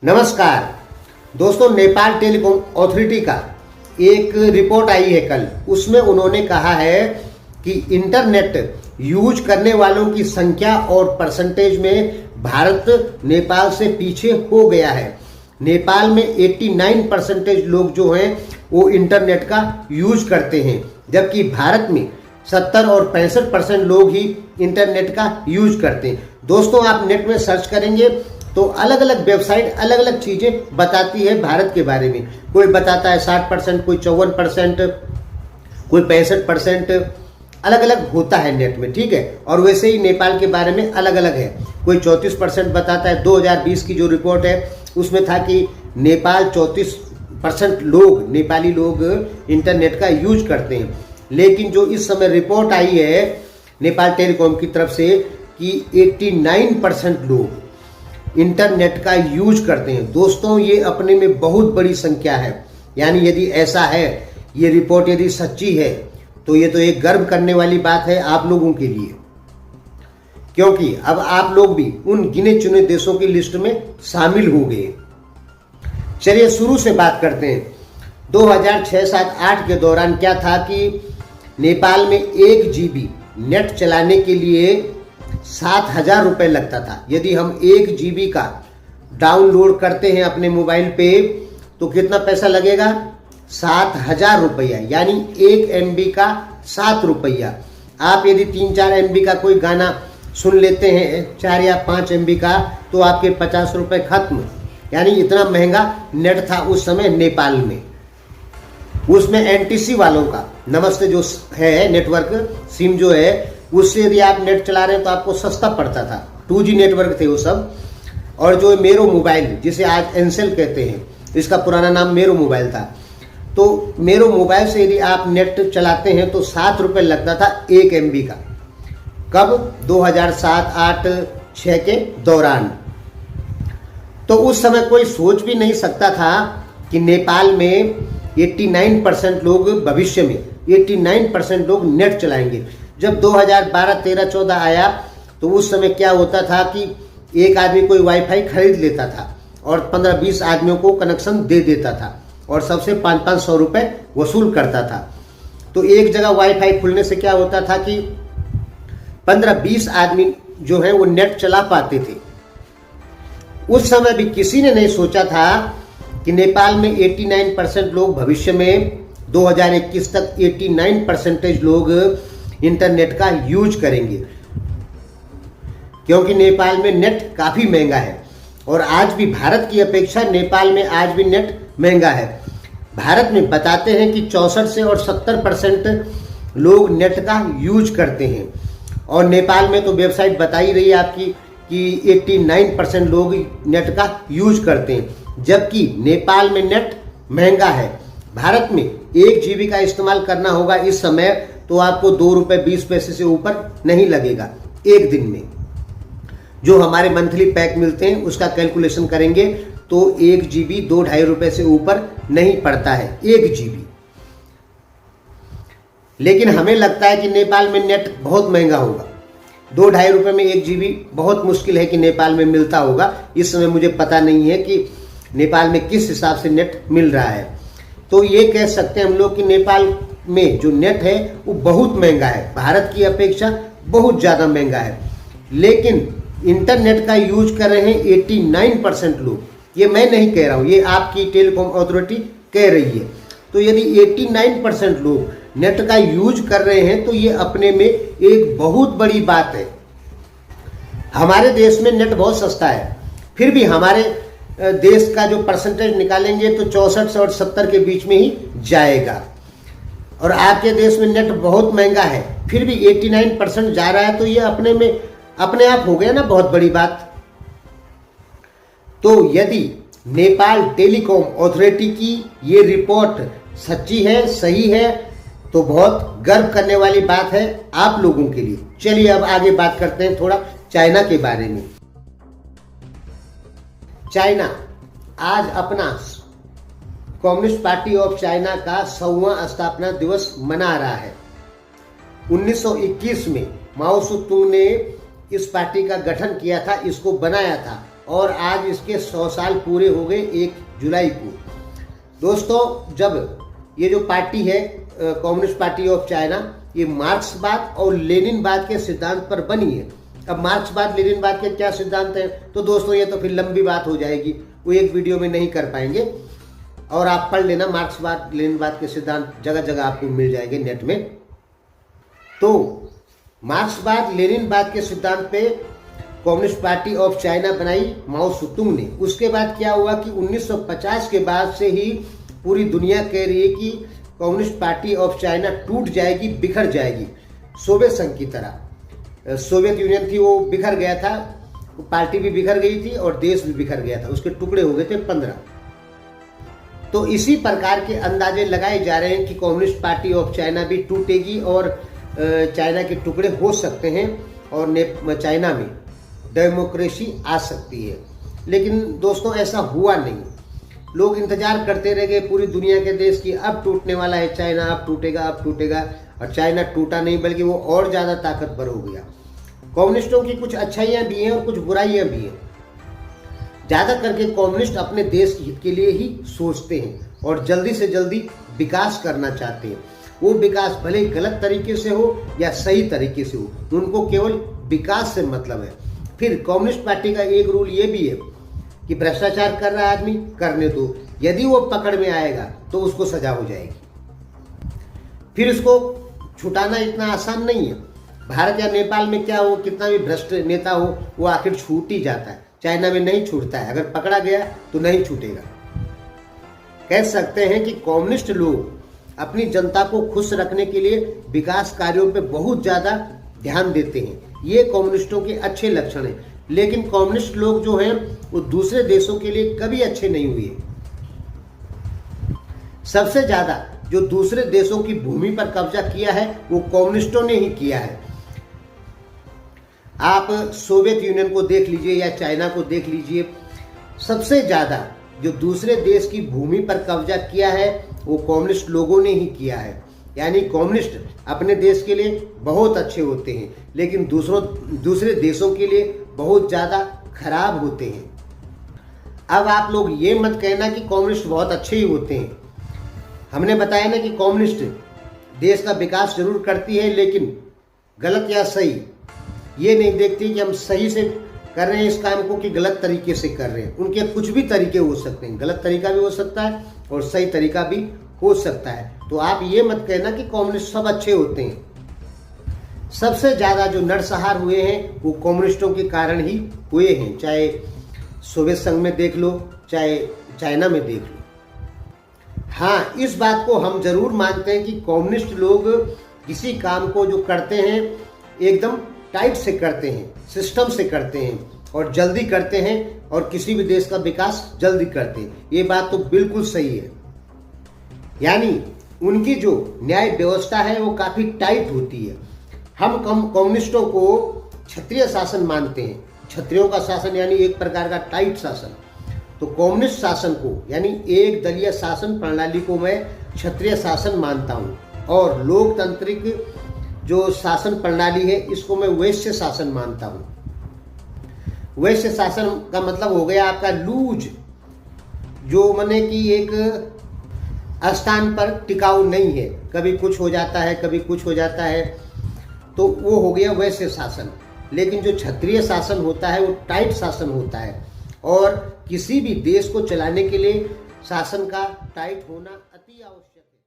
नमस्कार दोस्तों, Nepal telecom authority का एक रिपोर्ट आई है कल। उसमें उन्होंने कहा है कि इंटरनेट यूज करने वालों की संख्या और परसेंटेज में भारत नेपाल से पीछे हो गया है। नेपाल में 89% लोग जो हैं वो इंटरनेट का यूज करते हैं, जबकि भारत में 70 और 65% लोग ही इंटरनेट का यूज करते हैं। दोस्तों, आप नेट में सर्च करेंगे तो अलग अलग वेबसाइट अलग अलग चीजें बताती है भारत के बारे में। कोई बताता है 60%, कोई 54%, कोई 65%, अलग अलग होता है नेट में, ठीक है। और वैसे ही नेपाल के बारे में अलग अलग है। कोई 34% बताता है। 2020 की जो रिपोर्ट है उसमें था कि नेपाल 34% लोग, नेपाली लोग इंटरनेट का यूज करते हैं। लेकिन जो इस समय रिपोर्ट आई है नेपाल टेलीकॉम की तरफ से कि 89% लोग इंटरनेट का यूज करते हैं। दोस्तों, ये अपने में बहुत बड़ी संख्या है। यानी यदि ऐसा है, ये रिपोर्ट यदि सच्ची है, तो ये तो एक गर्व करने वाली बात है आप लोगों के लिए, क्योंकि अब आप लोग भी उन गिने चुने देशों की लिस्ट में शामिल हो गए। चलिए शुरू से बात करते हैं। 2006-7-8 के दौरान क्या था कि नेपाल में 1 GB नेट चलाने के लिए 7,000 रुपये लगता था। यदि हम 1 GB का डाउनलोड करते हैं अपने मोबाइल पे तो कितना पैसा लगेगा? 7,000 रुपया, यानी 1 MB का 7 रुपया। आप यदि 3-4 MB का कोई गाना सुन लेते हैं, 4 या 5 MB का, तो आपके 50 रुपये खत्म। यानी इतना महंगा नेट था उस समय नेपाल में। उसमें NTC वालों का नमस्ते जो है नेटवर्क सिम जो है, उससे यदि आप नेट चला रहे हैं तो आपको सस्ता पड़ता था। 2G नेटवर्क थे वो सब। और जो मेरो मोबाइल, जिसे आज एनसेल कहते हैं, इसका पुराना नाम मेरो मोबाइल था, तो मेरो मोबाइल से यदि आप नेट चलाते हैं तो 7 रुपये लगता था 1 MB का। कब? 2007-8-6 के दौरान। तो उस समय कोई सोच भी नहीं सकता था कि नेपाल में 89% लोग भविष्य में 89% लोग नेट चलाएंगे। जब 2012-13-14 आया तो उस समय क्या होता था कि एक आदमी कोई वाईफाई खरीद लेता था और 15-20 आदमियों को कनेक्शन दे देता था और सबसे 500-500 रुपये वसूल करता था। तो एक जगह वाईफाई खुलने से क्या होता था कि 15-20 आदमी जो है वो नेट चला पाते थे। उस समय भी किसी ने नहीं सोचा था कि नेपाल में 89% लोग भविष्य में 2021 तक 89% लोग इंटरनेट का यूज करेंगे, क्योंकि नेपाल में नेट काफी महंगा है। और आज भी भारत की अपेक्षा नेपाल में आज भी नेट महंगा है। भारत में बताते हैं कि 64 से और 70% लोग नेट का यूज करते हैं, और नेपाल में तो वेबसाइट बता ही रही है आपकी कि 89% लोग नेट का यूज करते हैं, जबकि नेपाल में नेट महंगा है। भारत में 1 GB का इस्तेमाल करना होगा इस समय तो आपको 2 रुपये 20 पैसे से ऊपर नहीं लगेगा एक दिन में। जो हमारे मंथली पैक मिलते हैं उसका कैलकुलेशन करेंगे तो 1 GB 2-2.5 रुपये से ऊपर नहीं पड़ता है 1 GB। लेकिन हमें लगता है कि नेपाल में नेट बहुत महंगा होगा। 2-2.5 रुपये में 1 GB बहुत मुश्किल है कि नेपाल में मिलता होगा। इस समय मुझे पता नहीं है कि नेपाल में किस हिसाब से नेट मिल रहा है। तो ये कह सकते हैं हम लोग कि नेपाल में जो नेट है वो बहुत महंगा है, भारत की अपेक्षा बहुत ज़्यादा महंगा है। लेकिन इंटरनेट का यूज कर रहे हैं 89% लोग। ये मैं नहीं कह रहा हूँ, ये आपकी टेलीकॉम अथॉरिटी कह रही है। तो यदि 89% लोग नेट का यूज कर रहे हैं तो ये अपने में एक बहुत बड़ी बात है। हमारे देश में नेट बहुत सस्ता है, फिर भी हमारे देश का जो परसेंटेज निकालेंगे तो 64 और 70 के बीच में ही जाएगा। और आपके देश में नेट बहुत महंगा है, फिर भी 89% जा रहा है, तो ये अपने आप हो गया ना बहुत बड़ी बात। तो यदि नेपाल टेलीकॉम अथॉरिटी की ये रिपोर्ट सच्ची है, सही है, तो बहुत गर्व करने वाली बात है आप लोगों के लिए। चलिए अब आगे बात करते हैं थोड़ा चाइना के बारे में। चाइना आज अपना कम्युनिस्ट पार्टी ऑफ चाइना का 100वां स्थापना दिवस मना रहा है। 1921 में माओ सेतुंग ने इस पार्टी का गठन किया था, इसको बनाया था, और आज इसके 100 साल पूरे हो गए 1 जुलाई को। दोस्तों, जब ये जो पार्टी है कम्युनिस्ट पार्टी ऑफ चाइना, ये मार्क्सवाद और लेनिनवाद के सिद्धांत पर बनी है। अब मार्क्सवाद लेनिनवाद के क्या सिद्धांत हैं, तो दोस्तों ये तो फिर लंबी बात हो जाएगी, वो एक वीडियो में नहीं कर पाएंगे। और आप पढ़ लेना, मार्क्सवाद लेनिनवाद के सिद्धांत जगह जगह आपको मिल जाएंगे नेट में। तो मार्क्सवाद लेनिनवाद के सिद्धांत पे कम्युनिस्ट पार्टी ऑफ चाइना बनाई माओ सेतुंग ने। उसके बाद क्या हुआ कि 1950 के बाद से ही पूरी दुनिया कह रही है कि कम्युनिस्ट पार्टी ऑफ चाइना टूट जाएगी, बिखर जाएगी, सोवियत संघ की तरह। सोवियत यूनियन थी, वो बिखर गया था, पार्टी भी बिखर गई थी और देश भी बिखर गया था, उसके टुकड़े हो गए थे 15। तो इसी प्रकार के अंदाजे लगाए जा रहे हैं कि कम्युनिस्ट पार्टी ऑफ चाइना भी टूटेगी और चाइना के टुकड़े हो सकते हैं और चाइना में डेमोक्रेसी आ सकती है। लेकिन दोस्तों ऐसा हुआ नहीं। लोग इंतजार करते रह गए पूरी दुनिया के देश की, अब टूटने वाला है चाइना, अब टूटेगा, अब टूटेगा, और चाइना टूटा नहीं, बल्कि वो और ज्यादा ताकतवर हो गया। कम्युनिस्टों की कुछ अच्छाइयां भी हैं और कुछ बुराइयां भी हैं। ज्यादा करके कम्युनिस्ट अपने देश के हित के लिए ही सोचते हैं और जल्दी से जल्दी विकास करना चाहते हैं। वो विकास भले गलत तरीके से हो या सही तरीके से हो, उनको केवल विकास से मतलब है। फिर कम्युनिस्ट पार्टी का एक रूल ये भी है कि भ्रष्टाचार कर रहा आदमी करने दो, यदि वो पकड़ में आएगा तो उसको सजा हो जाएगी। फिर उसको छुटाना इतना आसान नहीं है। भारत या नेपाल में क्या हो, कितना भी भ्रष्ट नेता हो, वो आखिर छूट ही जाता है। चाइना में नहीं छूटता है, अगर पकड़ा गया तो नहीं छूटेगा। कह सकते हैं कि कम्युनिस्ट लोग अपनी जनता को खुश रखने के लिए विकास कार्यों पे बहुत ज्यादा ध्यान देते हैं। ये कम्युनिस्टों के अच्छे लक्षण हैं। लेकिन कम्युनिस्ट लोग जो हैं वो दूसरे देशों के लिए कभी अच्छे नहीं हुए। सबसे ज्यादा जो दूसरे देशों की भूमि पर कब्जा किया है वो कम्युनिस्टों ने ही किया है। आप सोवियत यूनियन को देख लीजिए या चाइना को देख लीजिए, सबसे ज्यादा जो दूसरे देश की भूमि पर कब्जा किया है वो कम्युनिस्ट लोगों ने ही किया है। यानी कम्युनिस्ट अपने देश के लिए बहुत अच्छे होते हैं, लेकिन दूसरे देशों के लिए बहुत ज्यादा खराब होते हैं। अब आप लोग ये मत कहना कि कम्युनिस्ट बहुत अच्छे ही होते हैं। हमने बताया ना कि कम्युनिस्ट देश का विकास जरूर करती है, लेकिन गलत या सही ये नहीं देखती कि हम सही से कर रहे हैं इस काम को कि गलत तरीके से कर रहे हैं। उनके कुछ भी तरीके हो सकते हैं, गलत तरीका भी हो सकता है और सही तरीका भी हो सकता है। तो आप ये मत कहना कि कम्युनिस्ट सब अच्छे होते हैं। सबसे ज्यादा जो नरसंहार हुए हैं वो कम्युनिस्टों के कारण ही हुए हैं, चाहे सोवियत संघ में देख लो, चाहे चाइना में देख लो। हाँ, इस बात को हम जरूर मानते हैं कि कम्युनिस्ट लोग किसी काम को जो करते हैं एकदम टाइट से करते हैं, सिस्टम से करते हैं और जल्दी करते हैं और किसी भी देश का विकास जल्दी करते हैं। ये बात तो बिल्कुल सही है। यानी उनकी जो न्याय व्यवस्था है वो काफी टाइट होती है। हम कम्युनिस्टों को क्षत्रिय शासन मानते हैं। क्षत्रियों का शासन यानी एक प्रकार का टाइट शासन। तो कम्युनिस्ट शासन को यानी एक दलीय शासन प्रणाली को मैं क्षत्रिय शासन मानता हूँ, और लोकतांत्रिक जो शासन प्रणाली है इसको मैं वैश्य शासन मानता हूँ। वैश्य शासन का मतलब हो गया आपका लूज, जो माने कि एक स्थान पर टिकाऊ नहीं है, कभी कुछ हो जाता है, कभी कुछ हो जाता है, तो वो हो गया वैश्य शासन। लेकिन जो क्षत्रिय शासन होता है वो टाइट शासन होता है, और किसी भी देश को चलाने के लिए शासन का टाइट होना अति आवश्यक है।